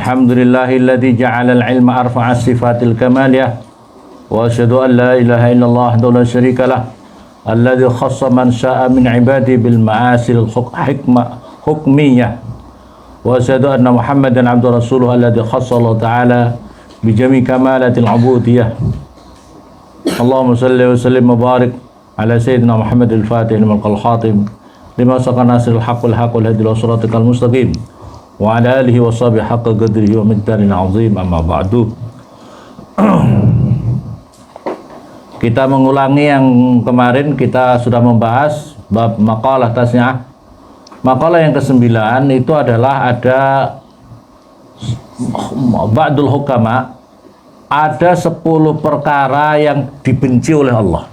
Alhamdulillahilladzi ja'ala al-ilma arfa'a sifatil kamaliyah wa asyhadu an la ilaha illallah wahdahu la syarikalah alladzi khassa man syaa'a min 'ibadihi bil ma'asil hukmiyah wa asyhadu anna Muhammadan 'abduhu rasuluhu alladzi khassa Allah ta'ala bi jami' kamalatil 'ubudiyah. Allahumma shalli wa sallim wa barik ala sayyidina Muhammadil fatih limal khatim lima saqana nasrul haqqil haqqil hadi ila siratikal mustaqim wa ala alihi wa sahbihi haqqa qadrihi wa miqdarin azim, amma ba'du. Kita mengulangi yang kemarin kita sudah membahas bab maqalah tasni'ah. Maqalah yang ke-9 itu adalah ada ba'dul hukama, ada 10 perkara yang dibenci oleh Allah.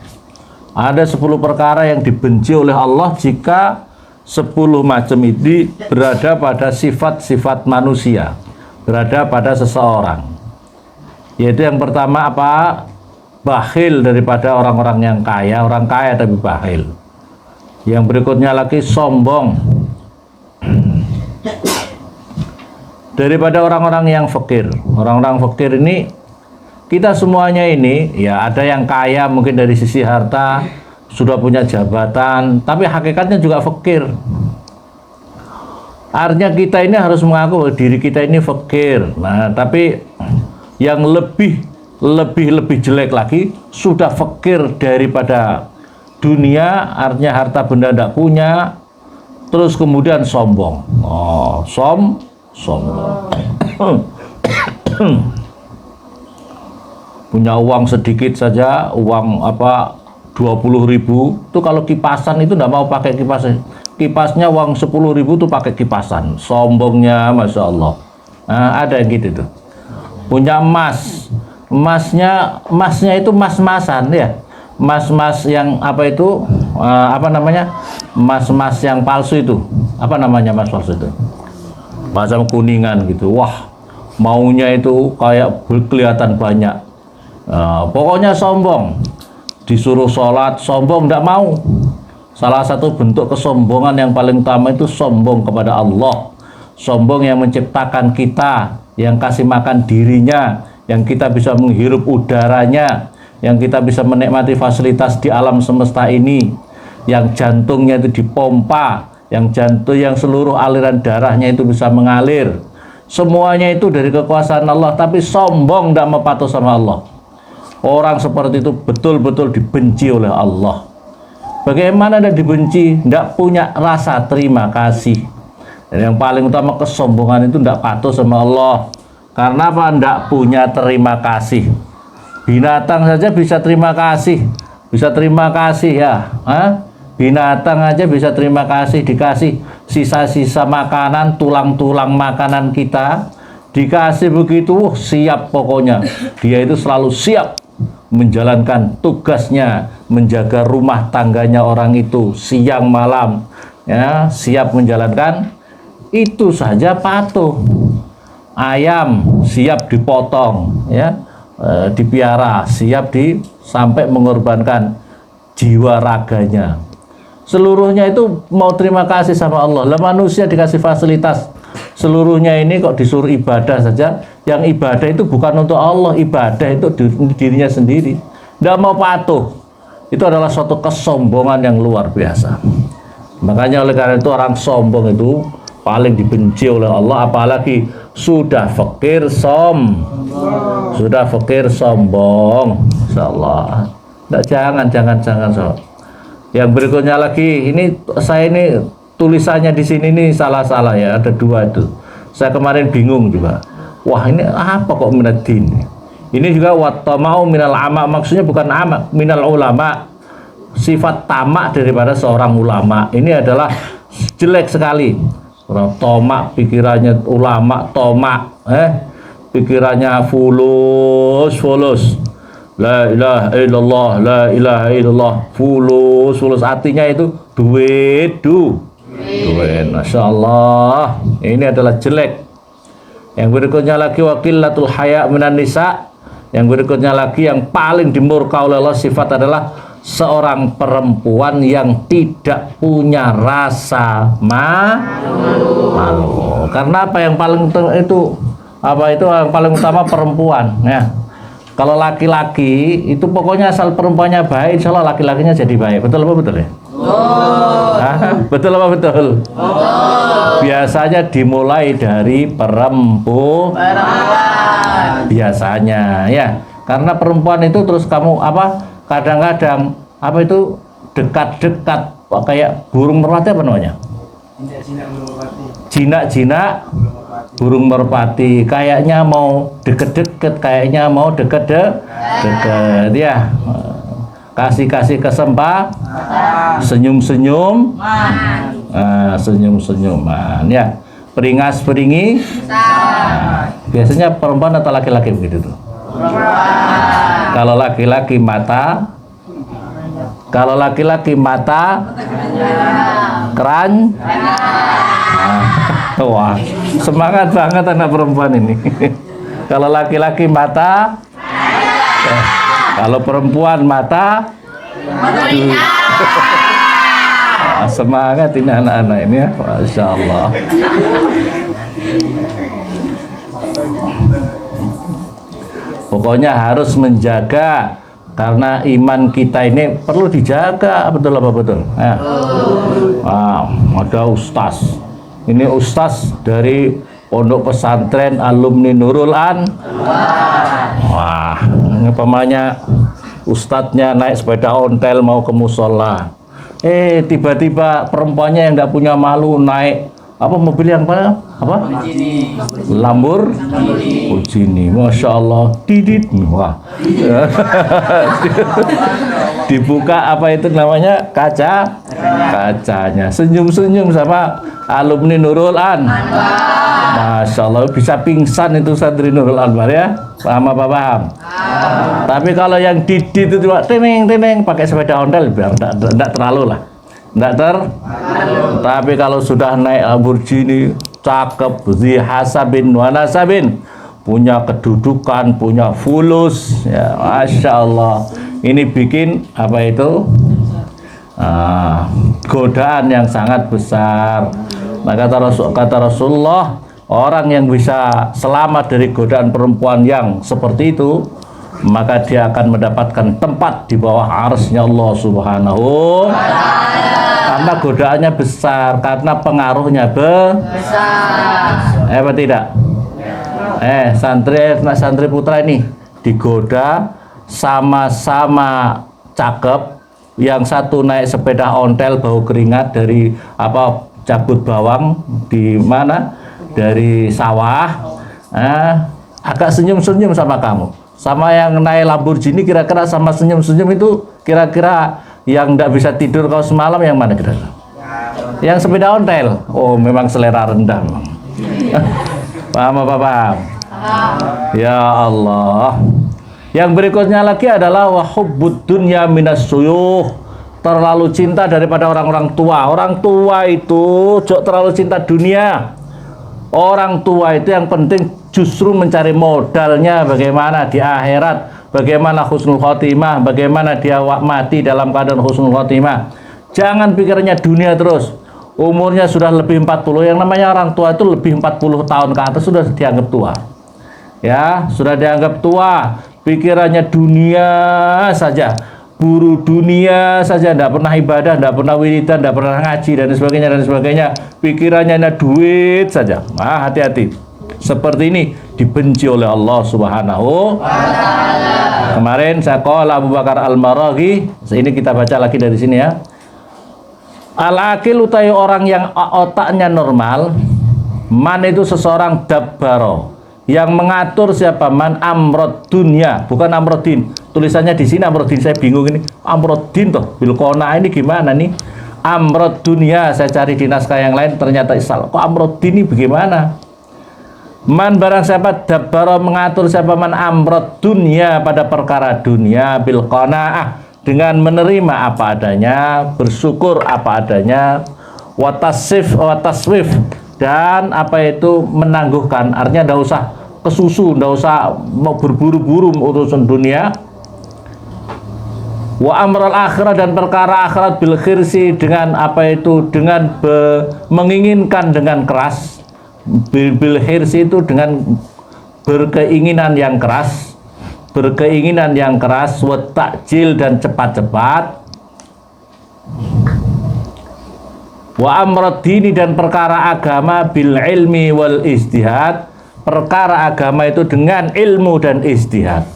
Ada 10 perkara yang dibenci oleh Allah jika 10 macam ini berada pada sifat-sifat manusia, berada pada seseorang. Yaitu yang pertama apa? Bakhil daripada orang-orang yang kaya, orang kaya tapi bakhil. Yang berikutnya lagi sombong daripada orang-orang yang fakir. Orang-orang fakir ini kita semuanya ini ya, ada yang kaya mungkin dari sisi harta, sudah punya jabatan, tapi hakikatnya juga fakir. Artinya kita ini harus mengaku bahwa diri kita ini fakir. Nah, tapi yang lebih jelek lagi, sudah fakir daripada dunia, artinya harta benda tidak punya, terus kemudian sombong. Sombong. Punya uang sedikit saja, uang 20.000 itu kalau kipasan itu tidak mau pakai kipasnya uang 10.000 itu pakai kipasan, sombongnya masya Allah. Nah, ada yang gitu tuh. Punya emasnya itu mas-masan ya, mas yang mas yang palsu itu, apa namanya mas palsu itu, macam kuningan gitu. Wah, maunya itu kayak kelihatan banyak. Pokoknya sombong. Disuruh sholat, sombong, tidak mau. Salah satu bentuk kesombongan yang paling utama itu sombong kepada Allah. Sombong yang menciptakan kita, yang kasih makan dirinya, yang kita bisa menghirup udaranya, yang kita bisa menikmati fasilitas di alam semesta ini, yang jantungnya itu dipompa, yang seluruh aliran darahnya itu bisa mengalir. Semuanya itu dari kekuasaan Allah, tapi sombong, tidak mau patuh sama Allah. Orang seperti itu betul-betul dibenci oleh Allah. Bagaimana dia dibenci? Tidak punya rasa terima kasih. Dan yang paling utama kesombongan itu tidak patuh sama Allah. Karena apa? Tidak punya terima kasih. Binatang saja bisa terima kasih. Bisa terima kasih ya. Binatang aja bisa terima kasih. Dikasih sisa-sisa makanan, tulang-tulang makanan kita. Dikasih begitu, siap pokoknya. Dia itu selalu siap menjalankan tugasnya, menjaga rumah tangganya orang itu siang malam ya, siap menjalankan. Itu saja patuh. Ayam siap dipotong ya, dipiara, siap sampai mengorbankan jiwa raganya. Seluruhnya itu mau terima kasih sama Allah. Lah manusia dikasih fasilitas seluruhnya ini kok disuruh ibadah saja. Yang ibadah itu bukan untuk Allah, ibadah itu dirinya sendiri. Tidak mau patuh. Itu adalah suatu kesombongan yang luar biasa. Makanya oleh karena itu orang sombong itu paling dibenci oleh Allah, apalagi sudah fakir sombong. Insyaallah. Jangan. So. Yang berikutnya lagi, saya ini tulisannya di sini ini salah ya, ada 2 itu. Saya kemarin bingung juga. Wah, ini apa kok minad-din? Ini juga wattama'u minal ama, maksudnya bukan ama, minal ulama. Sifat tamak daripada seorang ulama. Ini adalah jelek sekali. Orang tomak, pikirannya ulama, tomak, pikirannya fulus. La ilaha illallah, fulus. Artinya itu duit. Masya Allah. Ini adalah jelek. Yang berikutnya lagi waqillatul haya minan nisa. Yang berikutnya lagi yang paling dimurka oleh Allah sifat adalah seorang perempuan yang tidak punya rasa malu. Karena apa? Yang paling itu apa itu yang paling utama perempuan ya. Kalau laki-laki itu pokoknya asal perempuannya baik, insya Allah laki-lakinya jadi baik. Betul apa betul ya? Betul apa betul? Biasanya dimulai dari perempuan. Biasanya ya, karena perempuan itu terus kamu apa? Kadang-kadang apa itu dekat-dekat kayak burung merpati apa namanya? Jinak-jinak burung merpati, kayaknya mau deket-deket, kayaknya mau deket-deket ya. Kasih-kasih kesempatan, senyum-senyum, senyum-senyuman ya. Peringas-peringi. Biasanya perempuan atau laki-laki begitu tuh? Kalau laki-laki mata, kalau laki-laki mata, keran. Wah, semangat banget anak perempuan ini. Kalau laki-laki mata, kalau perempuan mata, semangat ini anak-anak ini ya, Masya Allah. Pokoknya harus menjaga, karena iman kita ini perlu dijaga, betul apa betul? Ya. Ada ustaz. Ini ustaz dari pondok pesantren alumni Nurul An. Wah, ini pemanya ustadznya naik sepeda ontel mau ke musola. Tiba-tiba perempuannya yang nggak punya malu naik apa mobil yang apa? Lamborghini. Masya Allah, didit. Wah. Dibuka apa itu namanya kacanya, senyum-senyum sama alumni Nurul An. Masya Allah, bisa pingsan itu santri Nurul Anwar ya. Paham apa paham? Tapi kalau yang didit itu cuma teneng pakai sepeda ontel, biar enggak terlalu lah. Tapi kalau sudah naik Lamborghini, cakep, zi hasabin wa nasabin, punya kedudukan, punya fulus, ya, Masya Allah. Ini bikin apa itu godaan yang sangat besar. Nah, kata Rasulullah, orang yang bisa selamat dari godaan perempuan yang seperti itu, maka dia akan mendapatkan tempat di bawah arsy-Nya Allah Subhanahu. Karena godaannya besar, karena pengaruhnya besar. Apa tidak? Santri putra ini digoda, sama-sama cakep. Yang satu naik sepeda ontel bau keringat dari apa cabut bawang di mana? Dari sawah. Agak senyum-senyum sama kamu. Sama yang naik Lamborghini, kira-kira sama senyum-senyum itu, kira-kira yang tidak bisa tidur kau semalam yang mana kira-kira? Yang sepeda ontel. Oh, memang selera rendah. Paham apa paham? Ya Allah. Yang berikutnya lagi adalah wahubbud dunya minas suyuh. Terlalu cinta daripada orang-orang tua. Orang tua itu terlalu cinta dunia. Orang tua itu yang penting justru mencari modalnya bagaimana di akhirat, bagaimana husnul khotimah, bagaimana dia mati dalam keadaan husnul khotimah. Jangan pikirnya dunia terus. Umurnya sudah lebih 40, yang namanya orang tua itu lebih 40 tahun ke atas sudah dianggap tua. Ya, sudah dianggap tua. Pikirannya dunia saja, buru dunia saja, tidak pernah ibadah, tidak pernah wiridan, tidak pernah ngaji dan sebagainya. Pikirannya ada duit saja. Hati-hati. Seperti ini dibenci oleh Allah Subhanahu wa Ta'ala. Kemarin saya qala Abu Bakar Al-Maraghi, ini kita baca lagi dari sini ya. Al-akil utai orang yang otaknya normal, man itu seseorang dabbaro, yang mengatur siapa? Man amrod dunia, bukan amrodin. Tulisannya di sini amrodin, saya bingung ini. Amrodin toh, bilkona ini gimana nih? Amrod dunia, saya cari di naskah yang lain ternyata salah. Kok amrodin ini bagaimana? Man barang siapa dabbaro mengatur siapa man amrod dunia pada perkara dunia bilqanaah, dengan menerima apa adanya, bersyukur apa adanya, wataswif dan apa itu menangguhkan, artinya tidak usah kesusu, tidak usah mau berburu-buru urusan dunia. Wa amral akhirat dan perkara akhirat bil khirsi, dengan apa itu, dengan menginginkan dengan keras. Bil khirsi itu dengan berkeinginan yang keras, wa ta'jil dan cepat-cepat, wa amrad dini dan perkara agama bil ilmi wal ijtihad, perkara agama itu dengan ilmu dan ijtihad.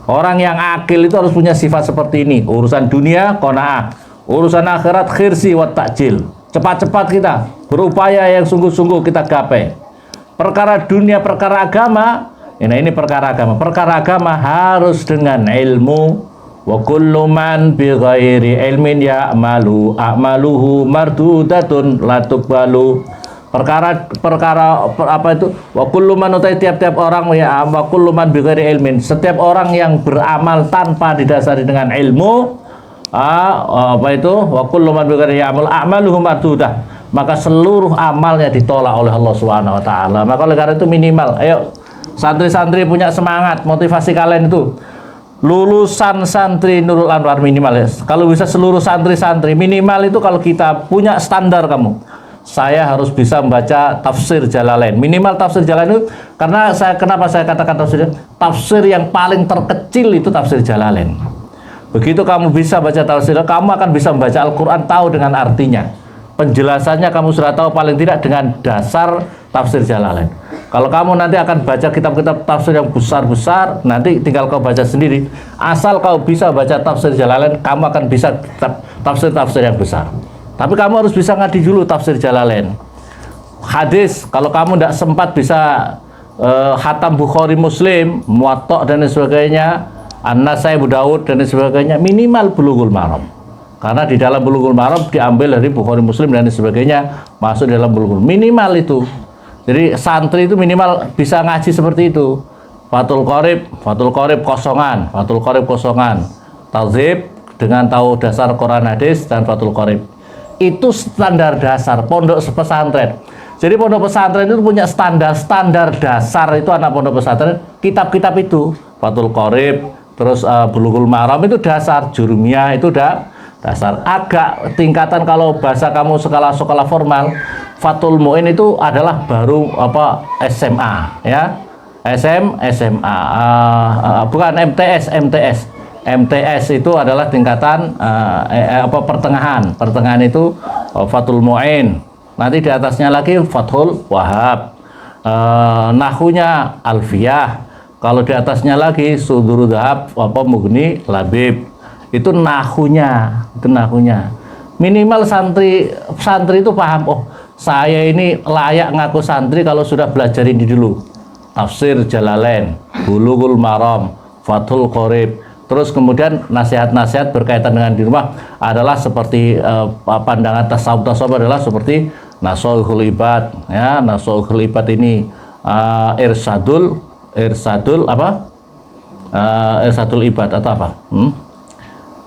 Orang yang akil itu harus punya sifat seperti ini. Urusan dunia qanaah, urusan akhirat khirsi wa ta'jil. Cepat-cepat kita berupaya yang sungguh-sungguh kita gapai. Perkara dunia, perkara agama, ini perkara agama. Perkara agama harus dengan ilmu. Wa kullu man bi ghairi ilmin ya'malu a'maluhu mardudatun la tuqbalu. Perkara apa itu? Wa kullu man, tiap-tiap orang ya, wa kullu man bi ghairi ilmin. Setiap orang yang beramal tanpa didasari dengan ilmu, apa itu? Wa kullu man bi ghairi ya'mal a'maluhu mardudah. Maka seluruh amalnya ditolak oleh Allah Subhanahu wa taala. Maka oleh karena itu minimal, ayo santri-santri punya semangat, motivasi kalian itu lulusan santri Nurul Anwar minimal ya. Kalau bisa seluruh santri-santri minimal itu kalau kita punya standar kamu. Saya harus bisa membaca tafsir Jalalain. Minimal tafsir Jalalain itu karena kenapa saya katakan tafsir yang paling terkecil itu tafsir Jalalain. Begitu kamu bisa baca tafsir, kamu akan bisa membaca Al-Qur'an tahu dengan artinya. Penjelasannya kamu sudah tahu paling tidak dengan dasar tafsir Jalalain. Kalau kamu nanti akan baca kitab-kitab tafsir yang besar-besar, nanti tinggal kau baca sendiri. Asal kau bisa baca tafsir Jalalain, kamu akan bisa tafsir-tafsir yang besar. Tapi kamu harus bisa ngaji dulu tafsir Jalalain. Hadis, kalau kamu tidak sempat bisa khatam Bukhari, Muslim, Muwatta dan sebagainya, An-Nasai, Abu Daud dan sebagainya, minimal Bulughul Maram. Karena di dalam Bulughul Maram diambil dari Bukhari, Muslim dan sebagainya, masuk dalam Bulughul. Minimal itu. Jadi santri itu minimal bisa ngaji seperti itu. Fathul Qorib kosongan, Tauhid dengan tahu dasar Quran hadis dan Fathul Qorib. Itu standar dasar pondok pesantren. Jadi pondok pesantren itu punya standar dasar, itu anak pondok pesantren, kitab-kitab itu, Fathul Qorib, terus Bulughul Maram itu dasar, Jurumiyah itu dasar. Agak tingkatan kalau bahasa kamu sekolah formal, Fathul Mu'in itu adalah baru SMA ya. SMA bukan MTS itu adalah tingkatan pertengahan itu Fathul Mu'in. Nanti di atasnya lagi Fathul Wahab, nahunya Alfiyah. Kalau di atasnya lagi Sudurul Dhahab, Mughni Labib. Itu nahunya. Minimal santri itu paham, oh saya ini layak ngaku santri kalau sudah belajar ini dulu. Tafsir Jalalain, Bulughul Maram, Fathul Qorib. Terus kemudian nasihat-nasihat berkaitan dengan di rumah adalah seperti pandangan tasawuf adalah seperti Nasoihul Ibad ya. Nasoihul Ibad ini Irsadul Ibad atau apa?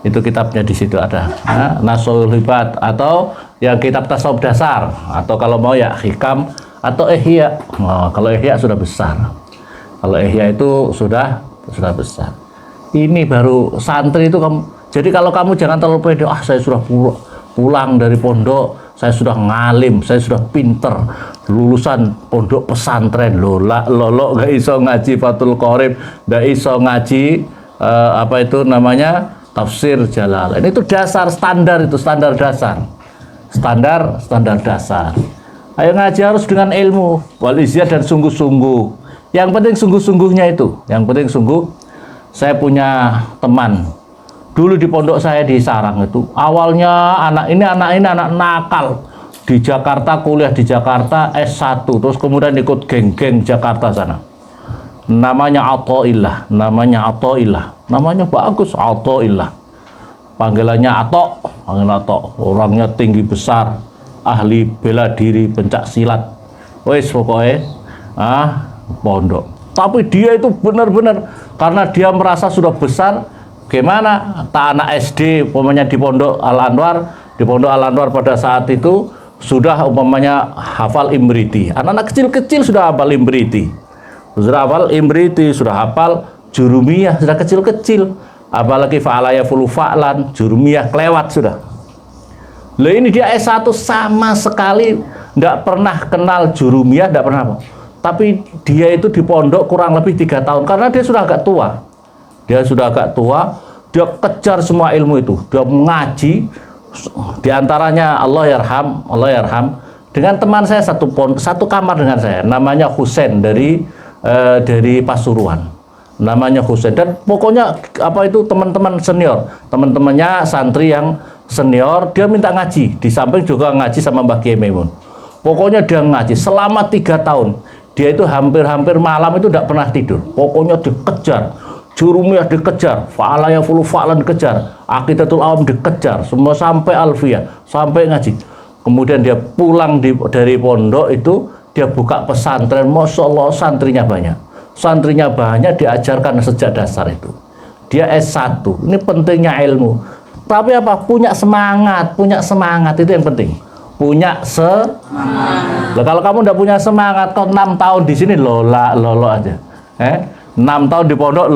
Itu kitabnya di situ ada. Nasoihul Ibad atau yang kitab tasawuf dasar, atau kalau mau ya Hikam atau Ihya. Kalau Ihya sudah besar. Kalau Ihya itu sudah besar. Ini baru santri itu kamu. Jadi kalau kamu jangan terlalu pede, saya sudah pulang dari pondok, saya sudah ngalim, saya sudah pinter, lulusan pondok pesantren, lolo gak iso ngaji Fathul Qorib, gak iso ngaji tafsir Jalalain. Itu dasar standar, itu standar dasar. Standar dasar. Ayo ngaji harus dengan ilmu, wal ijtihad dan sungguh-sungguh. Yang penting sungguh-sungguhnya itu. Yang penting sungguh. Saya punya teman dulu di pondok saya di Sarang itu. Awalnya anak ini anak nakal di Jakarta, kuliah di Jakarta S1, terus kemudian ikut geng-geng Jakarta sana. Namanya Athaillah. Namanya bagus, Athaillah. Panggilannya Atok. Orangnya tinggi besar, ahli bela diri, pencak silat. Wes pokoknya pondok. Tapi dia itu benar-benar karena dia merasa sudah besar. Gimana? Tak anak SD umpamanya di Pondok Al-Anwar, pada saat itu sudah umpamanya hafal Imriti. Anak-anak kecil-kecil sudah hafal Imriti. Sudah hafal Jurumiyah, sudah kecil-kecil. Apalagi fa'alaya fulu fa'lan, Jurumiyah kelewat sudah. Lah ini dia S1 sama sekali tidak pernah kenal Jurumiyah, tidak pernah apa. tapi dia itu di pondok kurang lebih 3 tahun karena dia sudah agak tua. Dia sudah agak tua, dia kejar semua ilmu itu, dia mengaji. Di antaranya Allah yarham dengan teman saya satu kamar dengan saya, namanya Husain dari Pasuruan. Namanya Husain, dan pokoknya apa itu teman-teman senior, teman-temannya santri yang senior, dia minta ngaji, di samping juga ngaji sama Mbah Kiai Maimun. Pokoknya dia ngaji selama 3 tahun. Dia itu hampir malam itu tidak pernah tidur. Pokoknya dikejar, Jurumiyah dikejar, Fa'alaya Fulu Fa'lan dikejar, Aqidatul Awam dikejar, semua sampai Alfiyah, sampai ngaji. Kemudian dia pulang dari pondok itu, dia buka pesantren, Masya Allah santrinya banyak. Santrinya banyak, diajarkan sejak dasar itu. Dia S1, ini pentingnya ilmu. Tapi apa? Punya semangat itu yang penting. Punya semangat. Nah, kalau kamu udah punya semangat, kau 6 tahun di sini lolo aja. 6 tahun di pondok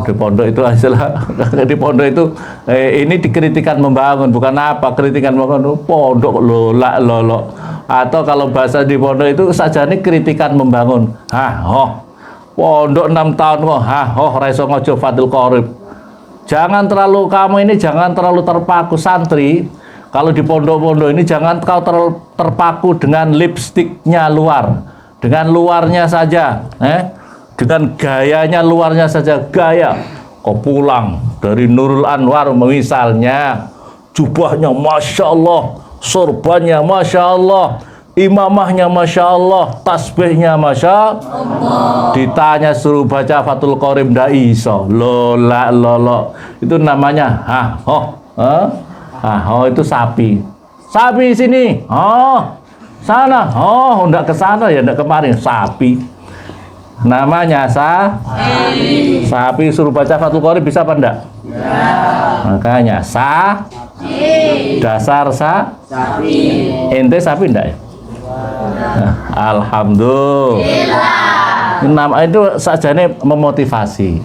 di pondok itu hasilnya di pondok itu ini dikritikan membangun, bukan apa, kritikan membangun pondok lolo. Atau kalau bahasa di pondok itu saja ini kritikan membangun. Pondok 6 tahun kok raiso ngojo Fadil Qorib. Jangan terlalu terpaku santri. Kalau di pondok-pondok ini jangan kau terpaku dengan lipstiknya luar, dengan luarnya saja, dengan gayanya luarnya saja, gaya. Kau pulang dari Nurul Anwar misalnya, jubahnya Masya Allah, sorbannya Masya Allah, imamahnya Masya Allah, tasbihnya Masya Allah. Ditanya suruh baca Fathul Qorib ndak iso, lolo. Itu namanya itu sapi sini, sana, ndak ke sana ya, ndak kemarin, sapi. Namanya sapi suruh baca Fathul Qorib bisa apa enggak? Ya. Makanya dasar sapi. Ente sapi enggak ya? Alhamdulillah. Nama itu saja ini memotivasi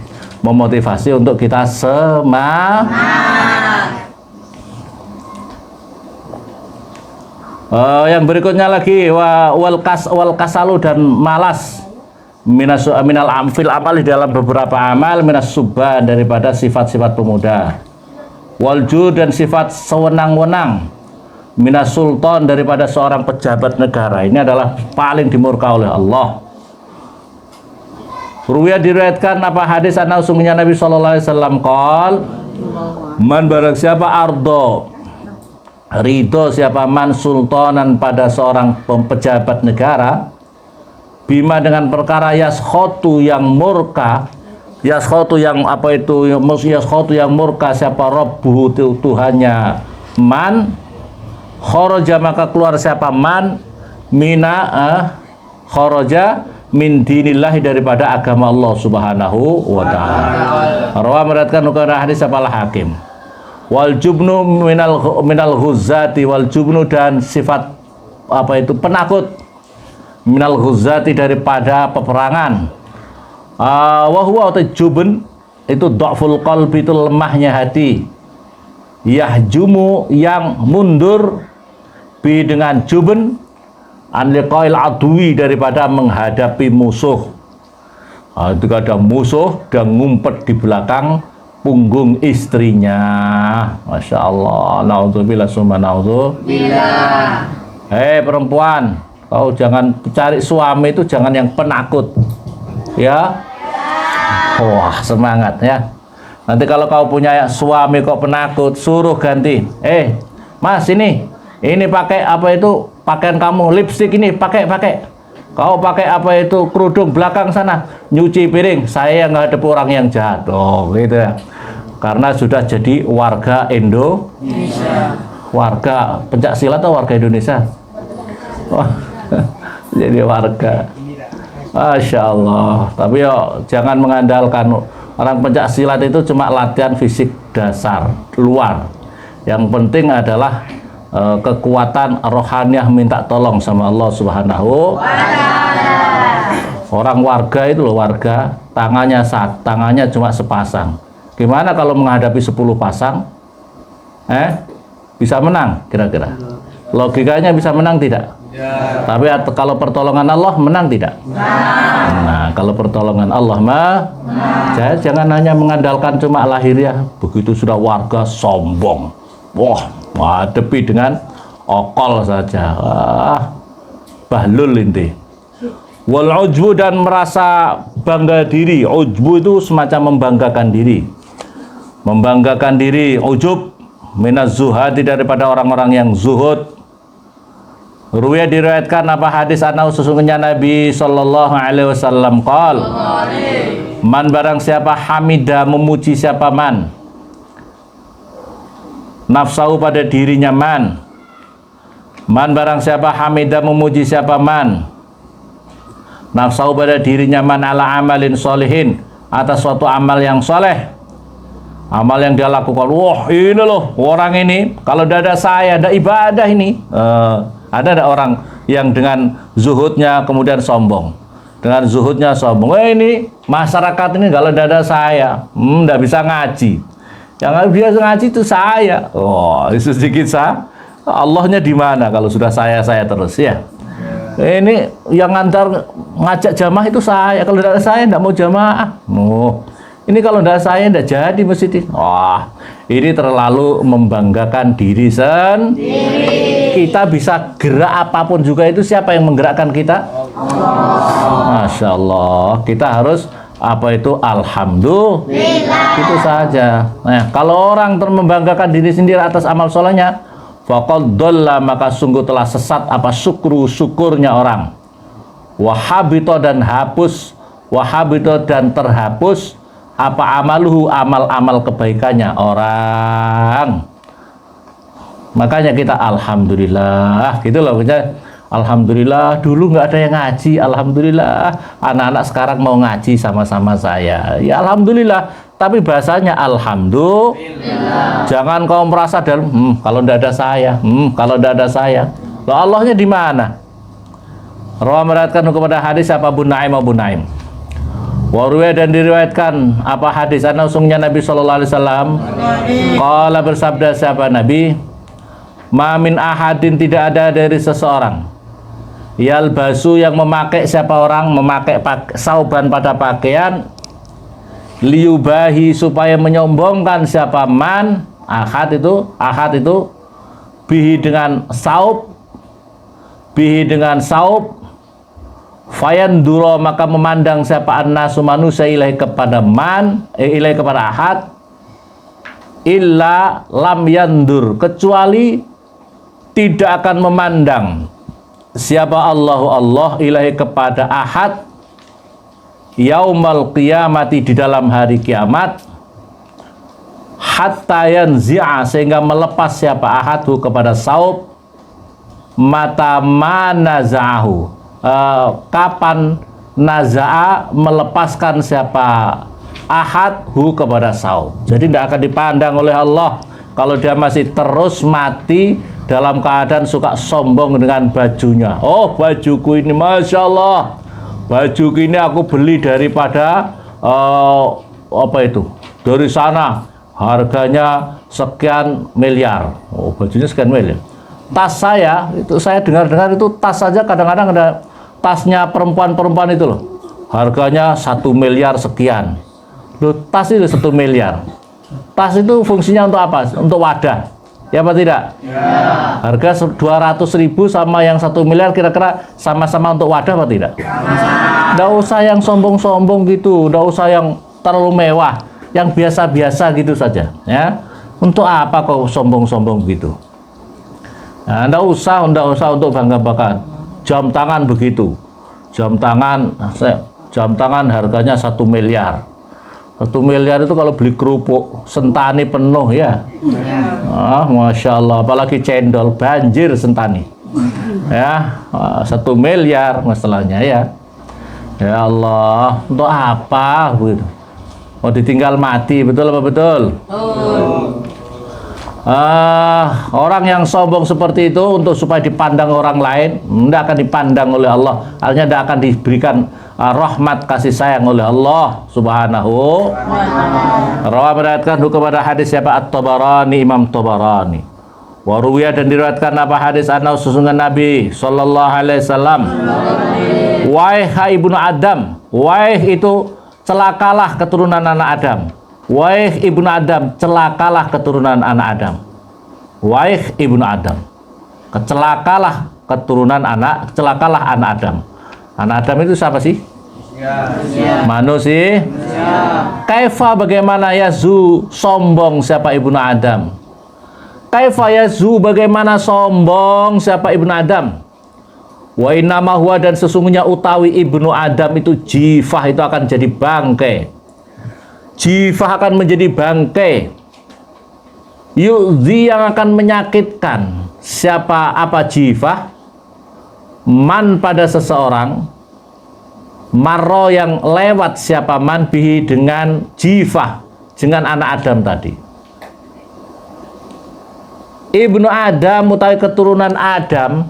untuk kita semangat. Yang berikutnya lagi wal kasalu dan malas minal amfil amali dalam beberapa amal, minas subhan daripada sifat-sifat pemuda, walju dan sifat sewenang-wenang, minas sultan daripada seorang pejabat negara. Ini adalah paling dimurka oleh Allah. Ruwiyah diriwayatkan apa hadis anna sungguhnya Nabi sallallahu alaihi wasallam qol, man barang siapa ardo ridho siapa man sultanan pada seorang pejabat negara, bima dengan perkara yaskhotu yang murka, yaskhotu yang apa itu, yaskhotu yang murka siapa rabbuhu Tuhannya, man kharaja maka keluar siapa man kharaja min dinillahi daripada agama Allah subhanahu wa ta'ala. Rawa meriwayatkan ukara hadis apalah Hakim. Wal jubnu minal ghuzzati, wal jubnu dan sifat apa itu penakut, minal ghuzzati daripada peperangan. Wa huwa jubn itu dhaful qalbi, itu lemahnya hati. Yahjumu yang mundur bi dengan jubn an liqail adwi daripada menghadapi musuh. Itu ada musuh dan ngumpet di belakang punggung istrinya. Masya Allah. Naudzubillah summa naudzubillah. Hei perempuan, kau jangan cari suami itu jangan yang penakut, ya. Wah semangat ya. Nanti kalau kau punya suami kok penakut, suruh ganti. Mas ini pakai apa itu pakaian kamu, lipstik ini pakai. Kau pakai apa itu kerudung belakang sana, nyuci piring. Saya yang ngadep orang yang jahat. Gitu ya. Karena sudah jadi warga Indonesia. Warga pencak silat atau warga Indonesia? Jadi warga. Masya Allah. Tapi jangan mengandalkan orang pencak silat itu cuma latihan fisik dasar luar. Yang penting adalah kekuatan rohaniah, minta tolong sama Allah Subhanahu wa ta'ala. Orang warga itu loh, warga tangannya cuma sepasang. Gimana kalau menghadapi 10 pasang? Bisa menang kira-kira? Logikanya bisa menang tidak? Tapi kalau pertolongan Allah menang tidak? Nah, kalau pertolongan Allah jangan hanya mengandalkan cuma lahiriah. Begitu sudah warga sombong, hadapi dengan okol saja. Bahlul inti. Wal ujbu, dan merasa bangga diri. Ujbu itu semacam membanggakan diri. Membanggakan diri, ujub minaz zuhadi, daripada orang-orang yang zuhud. Ruwaya diriwayatkan apa hadis anau sesungguhnya Nabi sallallahu alaihi wasallam qol, man barang siapa hamida, memuji siapa man, nafsahu pada dirinya man barang siapa hamida, memuji siapa man, nafsahu pada dirinya man, ala amalin solihin, atas suatu amal yang soleh, amal yang dia lakukan. Wah, ini loh orang ini, kalau tidak ada saya, ada ibadah ini. Ada orang yang dengan zuhudnya kemudian sombong. Dengan zuhudnya sombong. Ini masyarakat ini kalau tidak ada saya, tidak bisa ngaji. Yang biasa ngaji itu saya. Oh, itu sedikit Allahnya di mana kalau sudah saya terus ya. Ini yang ngantar ngajak jamaah itu saya. Kalau tidak ada saya, tidak mau jamaah. Ini kalau tidak saya, tidak jadi masjid. Wah, ini terlalu membanggakan diri sendiri. Kita bisa gerak apapun juga, itu siapa yang menggerakkan kita? Allah. Masya Allah. Kita harus alhamdulillah. Itu saja. Nah, kalau orang membanggakan diri sendiri atas amal solehnya, faqad dhalla, maka sungguh telah sesat syukurnya orang. Wahabito, dan terhapus amaluhu, amal-amal kebaikannya orang. Makanya kita alhamdulillah gitu loh. Alhamdulillah dulu nggak ada yang ngaji, alhamdulillah anak-anak sekarang mau ngaji sama-sama saya. Ya alhamdulillah, tapi bahasanya alhamdulillah. Jangan kau merasa dalam kalau tidak ada saya, kalau tidak ada saya. Loh, Allahnya di mana? Rawi meriwayatkan kepada hadis apa Abu Naim. Warwaya, dan diriwayatkan apa hadis usungnya Nabi sallallahu alaihi wasallam. Qala, bersabda siapa Nabi? Ma min ahadin, tidak ada dari seseorang, yalbasu, yang memakai siapa orang, memakai sauban pada pakaian, liyubahi, supaya menyombongkan siapa man, ahad itu bihi dengan saub, fayanduro, maka memandang siapa annasu, manusia, ilahi kepada ahad, illa lam yandur, kecuali tidak akan memandang siapa Allah ilahi kepada ahad, yaumal qiyamati, di dalam hari kiamat, hatta yanzi'a, sehingga melepas siapa ahadhu kepada saub, mata manaza'ahu, kapan naza'a, melepaskan siapa ahadhu kepada saub. Jadi tidak akan dipandang oleh Allah kalau dia masih terus mati dalam keadaan suka sombong dengan bajunya. Oh, bajuku ini Masya Allah, bajuku ini aku beli daripada dari sana, harganya sekian miliar. Oh, bajunya sekian miliar. Tas saya, itu saya dengar-dengar itu tas saja kadang-kadang ada tasnya perempuan itu loh, harganya 1 miliar sekian. Loh, tas itu 1 miliar. Tas itu fungsinya untuk apa? Untuk wadah. Ya apa tidak? Ya. Harga 200.000 sama yang 1 miliar kira-kira sama-sama untuk wadah apa tidak? Nggak usah yang sombong-sombong gitu, nggak usah yang terlalu mewah, yang biasa-biasa gitu saja. Ya, untuk apa kau sombong-sombong gitu? Nah, nggak usah untuk bangga-banggaan. Jam tangan begitu, jam tangan harganya 1 miliar. 1 miliar itu kalau beli kerupuk sentani penuh ya. Masya Allah, apalagi cendol banjir sentani ya. 1 miliar masalahnya ya. Ya Allah, untuk apa begitu? Mau ditinggal mati, betul apa betul? Orang yang sombong seperti itu untuk supaya dipandang orang lain, tidak akan dipandang oleh Allah, artinya tidak akan diberikan rahmat kasih sayang oleh Allah Subhanahu. Rawi meriwayatkan kepada hadis siapa At-Tabarani, Imam Tabarani. Waruwiya dan diriwayatkan apa hadis anna sesungguhnya Nabi sallallahu alaihi wasallam, wahai ibnu Adam, wahai itu celakalah keturunan anak Adam. Wahai ibnu Adam, celakalah keturunan anak Adam. Wahai ibnu Adam, celakalah keturunan anak, celakalah anak Adam. Anak Adam itu siapa sih? Manusia. Kaifa bagaimana yazu sombong siapa ibnu Adam? Kaifa yazu bagaimana sombong siapa ibnu Adam? Wa innama huwa dan sesungguhnya utawi ibnu Adam itu jifah itu akan jadi bangkai. Jifah akan menjadi bangkai. Yu'zi yang akan menyakitkan. Siapa apa jifah? Man pada seseorang. Marro yang lewat siapa man bihi dengan jifah, dengan anak Adam tadi. Ibnu Adam utawi keturunan Adam.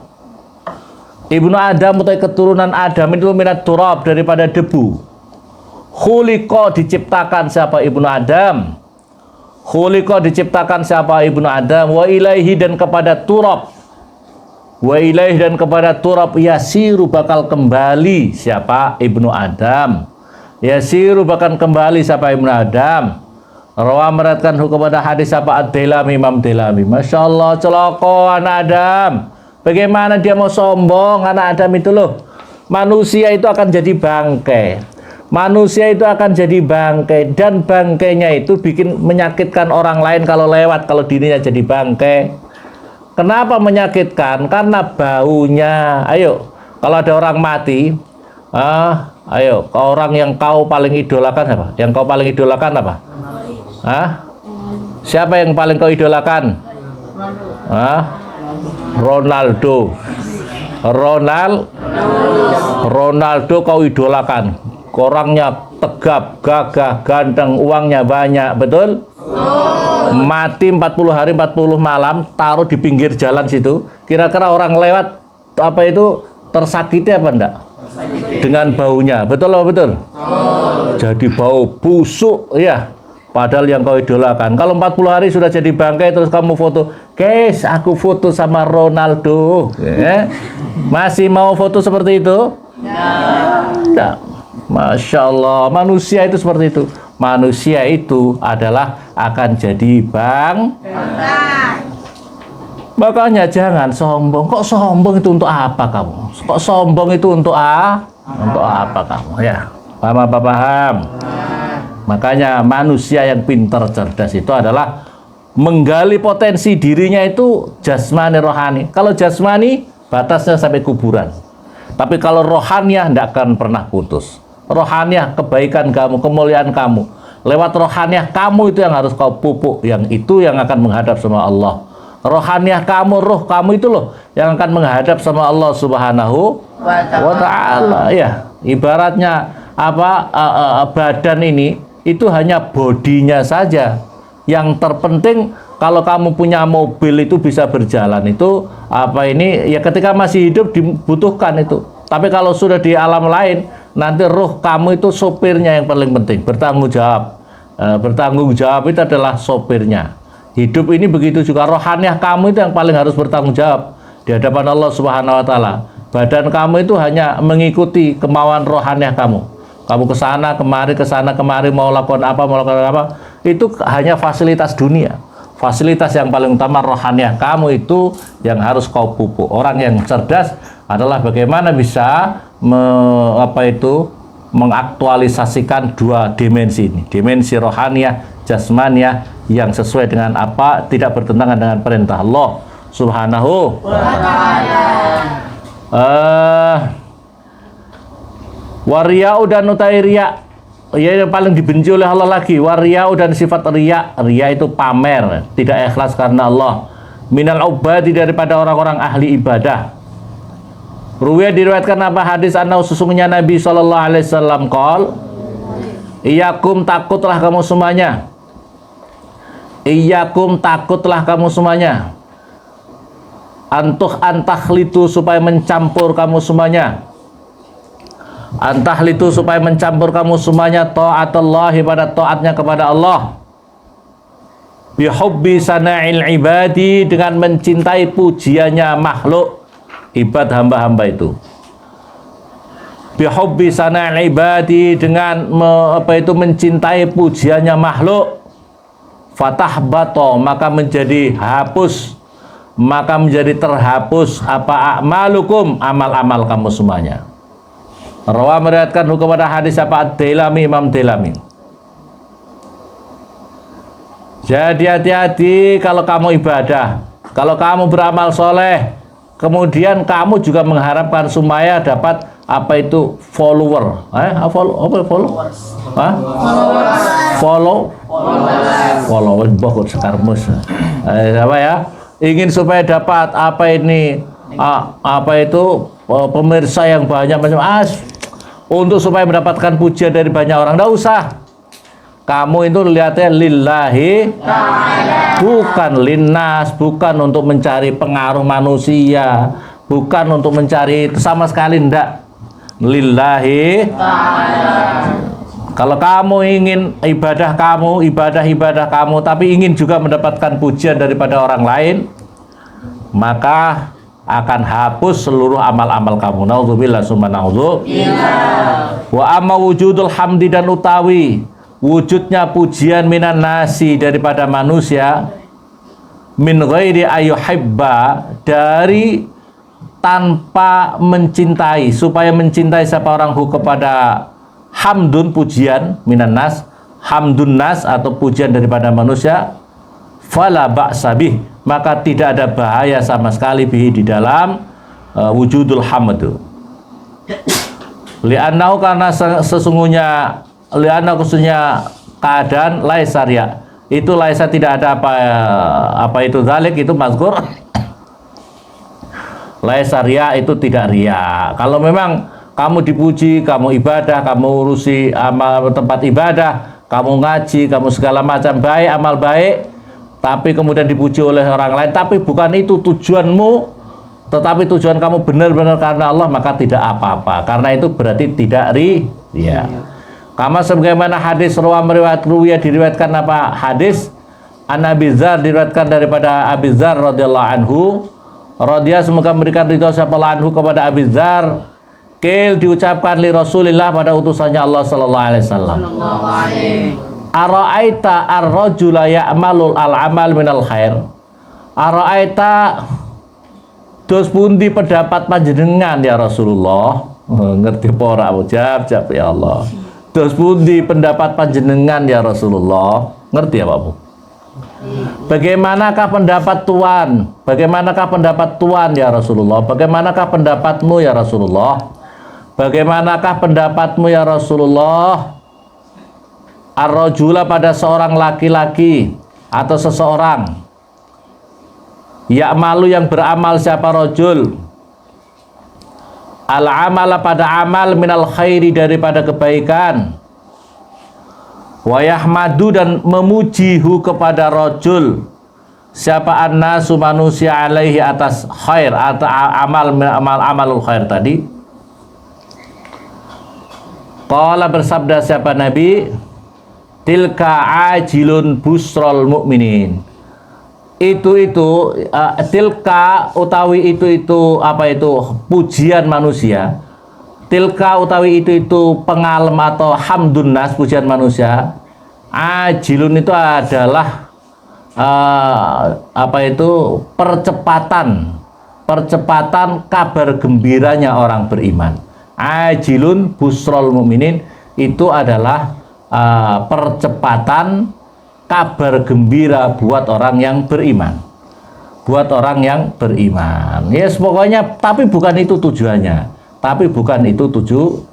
Ibnu Adam utawi keturunan Adam itu minat turab daripada debu. Khuliqa diciptakan siapa ibnu Adam. Khuliqa diciptakan siapa ibnu Adam. Wa ilaihi dan kepada turab. Wa ilaihi dan kepada turab yasiru bakal kembali siapa ibnu Adam. Yasiru bakal kembali siapa ibnu Adam. Rawa meratkan hukum pada hadis apa Ad-Dailami, Imam Dailami. Masya Allah, celoko anak Adam. Bagaimana dia mau sombong anak Adam itu loh. Manusia itu akan jadi bangkai. Manusia itu akan jadi bangkai. Dan bangkainya itu bikin menyakitkan orang lain kalau lewat, kalau dirinya jadi bangkai. Kenapa menyakitkan? Karena baunya. Ayo, kalau ada orang mati, ayo, orang yang kau paling idolakan apa? Yang kau paling idolakan apa? Siapa yang paling kau idolakan? Ronaldo. Ronaldo kau idolakan. Orangnya tegap, gagah, ganteng, uangnya banyak, betul? Mati 40 hari 40 malam, taruh di pinggir jalan situ. Kira-kira orang lewat apa itu tersakiti apa enggak? Dengan baunya, betul apa betul? Jadi bau busuk, ya. Padahal yang kau idolakan. Kalau 40 hari sudah jadi bangkai terus kamu foto, guys, aku foto sama Ronaldo. Masih mau foto seperti itu? Tidak. Masya Allah, manusia itu seperti itu. Manusia itu adalah akan jadi bangkai. Makanya jangan sombong. Kok sombong itu untuk apa kamu? Kok sombong itu untuk untuk apa kamu? Ya, paham apa paham? Makanya manusia yang pintar cerdas itu adalah menggali potensi dirinya itu jasmani rohani. Kalau jasmani batasnya sampai kuburan. Tapi kalau rohaniah tidak akan pernah putus. Rohaniah kebaikan kamu, kemuliaan kamu. Lewat rohaniah kamu itu yang harus kau pupuk. Yang itu yang akan menghadap sama Allah. Rohaniah kamu, roh kamu itu loh yang akan menghadap sama Allah Subhanahu wa ta'ala. Ya, ibaratnya apa badan ini itu hanya bodinya saja. Yang terpenting kalau kamu punya mobil itu bisa berjalan itu apa ini ya ketika masih hidup dibutuhkan itu. Tapi kalau sudah di alam lain nanti roh kamu itu sopirnya yang paling penting, bertanggung jawab. Bertanggung jawab itu adalah sopirnya. Hidup ini begitu juga, rohaniah kamu itu yang paling harus bertanggung jawab di hadapan Allah Subhanahu wa taala. Badan kamu itu hanya mengikuti kemauan rohaniah kamu. Kamu ke sana kemari mau lakukan apa, itu hanya fasilitas dunia. Fasilitas yang paling utama rohaniah kamu itu yang harus kau pupuk. Orang yang cerdas adalah bagaimana bisa mengaktualisasikan dua dimensi ini. Dimensi rohaniah, jasmaniah yang sesuai dengan apa, tidak bertentangan dengan perintah Allah Subhanahu wa ta'ala. Wariyau dan utai riya, ya yang paling dibenci oleh Allah lagi. Wariyau dan sifat riya. Riya itu pamer, tidak ikhlas karena Allah. Minal ubadi daripada orang-orang ahli ibadah. Ruwiyah diriwayatkan apa hadis anna sesungguhnya Nabi sallallahu alaihi wasallam qol, iyakum takutlah kamu semuanya. Iyakum takutlah kamu semuanya. Antahlitu supaya mencampur kamu semuanya. Antahlitu supaya mencampur kamu semuanya ta'atullahi pada taatnya kepada Allah. Bihubbi sana'il ibadi, dengan mencintai pujiannya makhluk, ibad hamba-hamba itu. Bihubbi sana'il ibadi, dengan mencintai pujiannya makhluk, fatahbato, maka menjadi hapus, maka menjadi terhapus apa a'malukum, amal-amal kamu semuanya. Rawa meriwayatkan hukum pada hadis apa Ad-Dailami, Imam Dailami. Jadi hati-hati kalau kamu ibadah, kalau kamu beramal soleh, kemudian kamu juga mengharapkan supaya dapat apa itu follower, follower bokor sekarmus, apa ya? Ingin supaya dapat apa ini, apa itu pemirsa yang banyak macam untuk supaya mendapatkan pujian dari banyak orang, enggak usah. Kamu itu lihatnya lillahi ta'ala, bukan linnas, bukan untuk mencari pengaruh manusia, bukan untuk mencari, sama sekali enggak. Lillahi ta'ala. Kalau kamu ingin ibadah kamu, tapi ingin juga mendapatkan pujian daripada orang lain, maka akan hapus seluruh amal-amal kamu. Nauzubillah summa naudzubillah. Wa amma wujudul hamdi, dan utawi wujudnya pujian minan nasi, daripada manusia, min ghairi ayyuhibba, dari tanpa mencintai, supaya mencintai siapa orang kepada hamdun, pujian minan nas, hamdun nas, atau pujian daripada manusia, fala ba'sa bih, maka tidak ada bahaya sama sekali bihi, di dalam wujudul hamdu. Li'annahu, karena sesungguhnya, li'annahu, khususnya keadaan laisa riya, itu laisa tidak ada apa itu zalik, itu mazkur. Laisa riya, itu tidak riya. Kalau memang kamu dipuji, kamu ibadah, kamu urusi amal tempat ibadah, kamu ngaji, kamu segala macam baik, amal baik, tapi kemudian dipuji oleh orang lain, tapi bukan itu tujuanmu, tetapi tujuan kamu benar-benar karena Allah, maka tidak apa-apa, karena itu berarti tidak riya. Kama sebagaimana hadis ruwiyah, diriwayatkan apa hadis An Abi Dzar, diriwayatkan daripada Abi Dzar radhiyallahu anhu, radhiyallahu, semoga memberikan ridha siapa anhu kepada Abi Dzar, kil, diucapkan li Rasulillah, pada utusannya Allah sallallahu alaihi wasallam, ara'aita ar-rajula ya'malul al-amal minal khair, ara'aita, dos pundi pendapat panjenengan ya Rasulullah, ngerti pora jawab ya Allah, dos pundi pendapat panjenengan ya Rasulullah, ngerti ya Pak Bu? Bagaimanakah pendapat Tuhan? Bagaimanakah pendapat Tuhan ya Rasulullah? Bagaimanakah pendapatmu ya Rasulullah? Bagaimanakah pendapatmu ya Rasulullah? Ar-rajula, pada seorang laki-laki atau seseorang, ya'malu, yang beramal, siapa rajul, al-amala, pada amal, minal khairi, daripada kebaikan, wa yahmadu, dan memujihu kepada rajul, siapa annasu, manusia, alaihi, atas khair, atau amalul khair tadi. Qala, bersabda siapa Nabi, tilka ajilun busrol mu'minin, tilka utawi itu apa itu pujian manusia, tilka utawi itu pengalem atau hamdun nas, pujian manusia, ajilun itu adalah apa itu percepatan kabar gembiranya orang beriman. Ajilun busrol mu'minin, itu adalah percepatan kabar gembira buat orang yang beriman, buat orang yang beriman. Yes, pokoknya, tapi bukan itu tujuannya,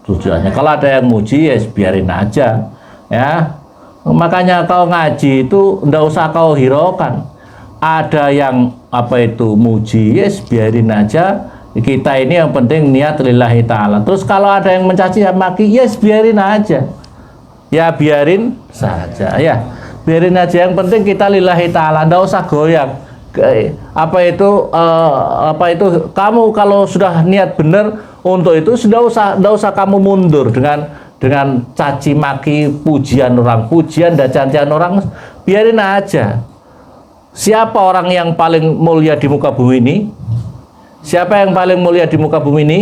tujuannya. Kalau ada yang muji, ya biarin aja, ya. Makanya kau ngaji itu ndak usah kau hiraukan. Ada yang apa itu muji, yes biarin aja. Kita ini yang penting niat lillahi ta'ala. Terus kalau ada yang mencaci maki, yes biarin aja. Ya biarin saja, ya biarin aja, yang penting kita lillahi ta'ala, ndak usah goyang. Apa itu kamu kalau sudah niat benar untuk itu, ndak usah kamu mundur dengan caci maki pujian orang, pujian dan cacian orang, biarin aja. Siapa orang yang paling mulia di muka bumi ini? Siapa yang paling mulia di muka bumi ini?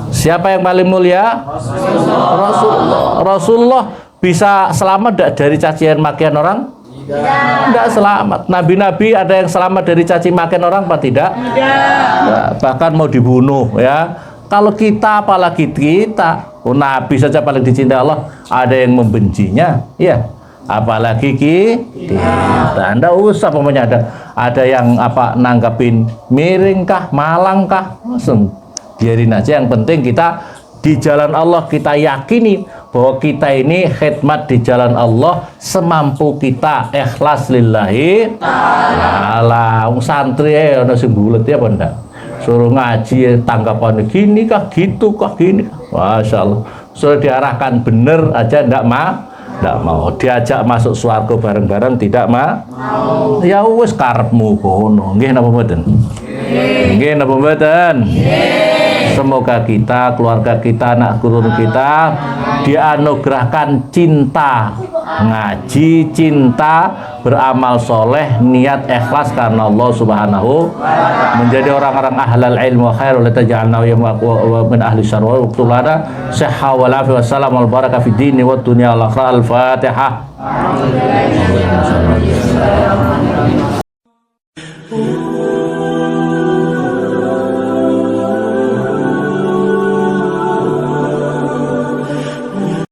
Siapa yang paling mulia? Rasulullah. Rasulullah bisa selamat tidak dari cacian makian orang? Tidak selamat. Nabi-nabi ada yang selamat dari caci makian orang apa tidak? Ya, bahkan mau dibunuh ya. Kalau kita, apalagi kita, Nabi saja paling dicintai Allah, ada yang membencinya, ya. Apalagi kita. Anda usah pokoknya ada yang nanggapin miring kah, malang kah, langsung biarin aja. Yang penting kita di jalan Allah, kita yakini bahwa kita ini khidmat di jalan Allah semampu kita, ikhlas lillahi ta'ala. Santri ana sing bulet ya apa ndak? Suruh ngaji tanggapannya gini kah, gitu kah, gini kah. Masya Allah. Suruh diarahkan bener aja ndak mau. Diajak masuk swarga bareng-bareng tidak mau. Ya wis karepmu kono. Nggih napa mboten? Nggih napa mboten? Semoga kita, keluarga kita, anak turun kita dianugerahkan cinta ngaji, cinta beramal soleh, niat ikhlas karena Allah Subhanahu, menjadi orang-orang ahlal ilmu khair wa taj'alna wa min ahli syarr wa tulana sihha wal afiyah wassalam wal baraka fid dini wad dunya al akhirah. Al-Fatihah.